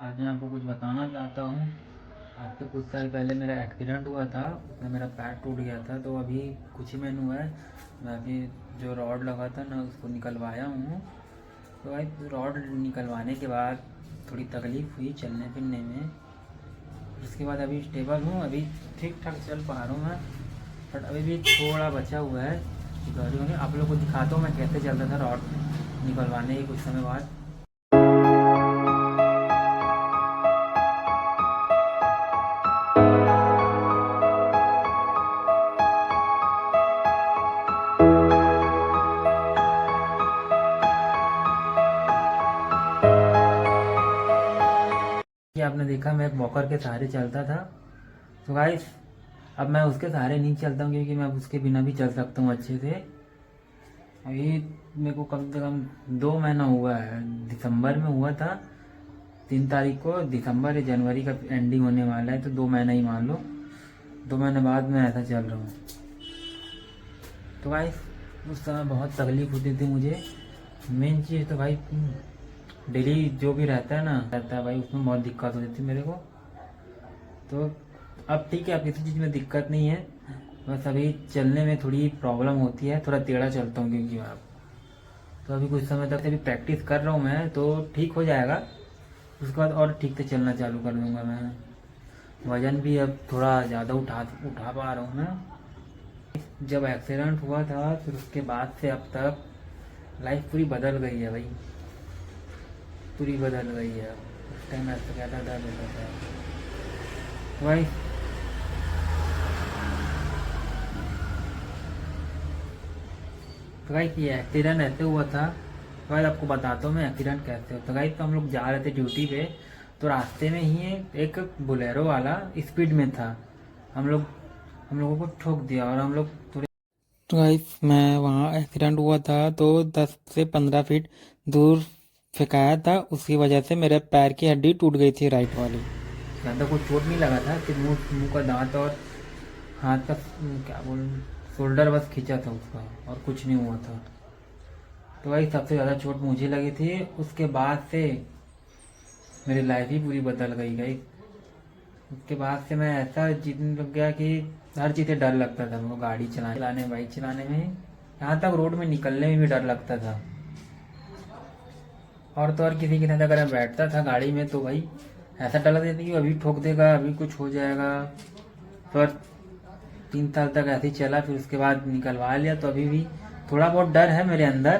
आज मैं आपको कुछ बताना चाहता हूँ। आज से कुछ साल पहले मेरा एक्सीडेंट हुआ था, उसमें मेरा पैर टूट गया था। तो अभी कुछ ही महीने हुआ है, मैं अभी जो रॉड लगा था ना उसको निकलवाया हूँ। तो भाई रॉड निकलवाने के बाद थोड़ी तकलीफ़ हुई चलने फिरने में। उसके बाद अभी स्टेबल हूँ, अभी ठीक ठाक चल पा रहा हूँ मैं, बट अभी भी थोड़ा बचा हुआ है। तो आप लोग को दिखाता हूँ मैं कैसे चलता था रॉड निकलवाने के कुछ समय बाद। कि आपने देखा मैं एक वॉकर के सहारे चलता था। तो गाइस अब मैं उसके सहारे नहीं चलता हूँ, क्योंकि मैं उसके बिना भी चल सकता हूँ अच्छे से। अभी मेरे को कम से कम 2 महीना हुआ है, दिसंबर में हुआ था 3 तारीख को। दिसंबर या जनवरी का एंडिंग होने वाला है, तो 2 महीना ही मान लो। 2 महीने बाद मैं ऐसा चल रहा हूँ। तो गाइस उस समय बहुत तकलीफ होती थी मुझे। मेन चीज़ तो भाई डेली जो भी रहता है भाई, उसमें बहुत दिक्कत होती थी मेरे को। तो अब ठीक है, अब किसी चीज़ में दिक्कत नहीं है, बस अभी चलने में थोड़ी प्रॉब्लम होती है, थोड़ा टेढ़ा चलता हूँ क्योंकि मैं अब तो अभी कुछ समय तक अभी प्रैक्टिस कर रहा हूँ मैं, तो ठीक हो जाएगा। उसके बाद और ठीक से चलना चालू कर दूँगा मैं। वज़न भी अब थोड़ा ज़्यादा उठा पा रहा हूँ मैं। जब एक्सीडेंट हुआ था फिर उसके बाद से अब तक लाइफ पूरी बदल गई है भाई, पूरी बदल गई है। उस टाइम ऐसा ज़्यादा दर्द होता था। तो भाई तो भाई ये एक्सीडेंट ऐसे हुआ था। तो भाई आपको बताता हूँ मैं एक्सीडेंट कैसे होता है। भाई तो हम लोग जा रहे थे ड्यूटी पे, तो रास्ते में ही एक बोलेरो वाला स्पीड में था। हम लोगों को ठोक दिया और हम लोग थोड़े। तो गाइस मैं वहाँ एक्सीडेंट हुआ था तो 10 से 15 फीट दूर फेंकाया था, उसकी वजह से मेरे पैर की हड्डी टूट गई थी, राइट वाली। ज़्यादा कुछ चोट नहीं लगा था, सिर्फ मुंह का दांत और हाथ का क्या बोल शोल्डर बस खींचा था उसका, और कुछ नहीं हुआ था। तो भाई सबसे ज़्यादा चोट मुझे लगी थी। उसके बाद से मेरी लाइफ ही पूरी बदल गई। उसके बाद से मैं ऐसा जीतने लग गया कि हर चीज़ से डर लगता था मुझको, गाड़ी चलाने बाइक चलाने में, यहाँ तक रोड में निकलने में भी डर लगता था। और तो और किसी के साथ अगर मैं बैठता था गाड़ी में तो भाई ऐसा डर लगता था कि अभी ठोक देगा, अभी कुछ हो जाएगा। पर 3 साल तक ऐसे ही चला, फिर उसके बाद निकलवा लिया। तो अभी भी थोड़ा बहुत डर है मेरे अंदर,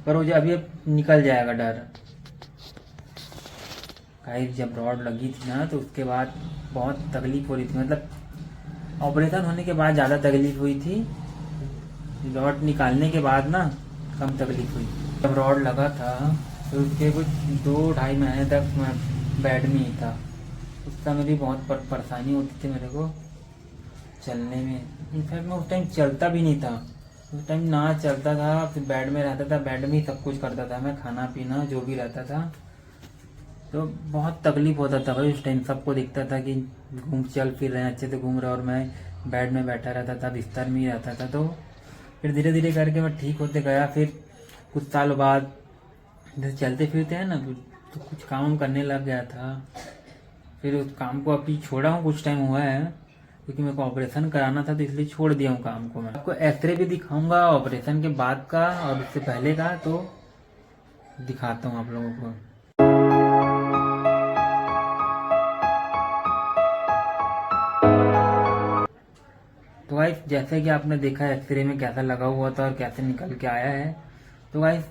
पर वो जो अभी अब निकल जाएगा डर। गाइस जब रॉड लगी थी ना तो उसके बाद बहुत तकलीफ हो रही थी, मतलब ऑपरेशन होने के बाद ज़्यादा तकलीफ हुई थी। रॉड निकालने के बाद ना कम तकलीफ हुई। जब रॉड लगा था तो उसके कुछ 2-2.5 महीने तक मैं बेड में ही था। उस समय भी बहुत परेशानी होती थी मेरे को चलने में। इनफैक्ट मैं उस टाइम चलता भी नहीं था, उस टाइम ना चलता था, फिर बेड में रहता था, बेड में ही सब कुछ करता था मैं, खाना पीना जो भी रहता था। तो बहुत तकलीफ होता था भाई उस टाइम। सबको दिखता था कि घूम चल फिर रहे हैं, अच्छे से घूम रहे हैं, और मैं बेड में बैठा रहता था, बिस्तर में ही रहता था। तो फिर धीरे धीरे करके मैं ठीक होते गया। फिर कुछ साल बाद जैसे चलते फिरते हैं ना, फिर तो कुछ काम करने लग गया था। फिर उस काम को अभी छोड़ा हूँ, कुछ टाइम हुआ है, क्योंकि मेरे को ऑपरेशन कराना था तो इसलिए छोड़ दिया हूँ काम को। मैं आपको एक्सरे भी दिखाऊंगा ऑपरेशन के बाद का और उससे पहले का, तो दिखाता हूँ आप लोगों को। तो गाइस जैसे कि आपने देखा एक्सरे में कैसा लगा हुआ था और कैसे निकल के आया है। तो गाइस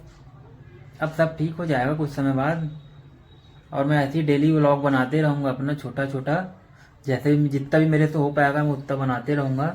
अब सब ठीक हो जाएगा कुछ समय बाद, और मैं ऐसे ही डेली व्लॉग बनाते रहूँगा अपना छोटा छोटा, जैसे भी जितना भी मेरे से हो पाएगा मैं उतना बनाते रहूँगा।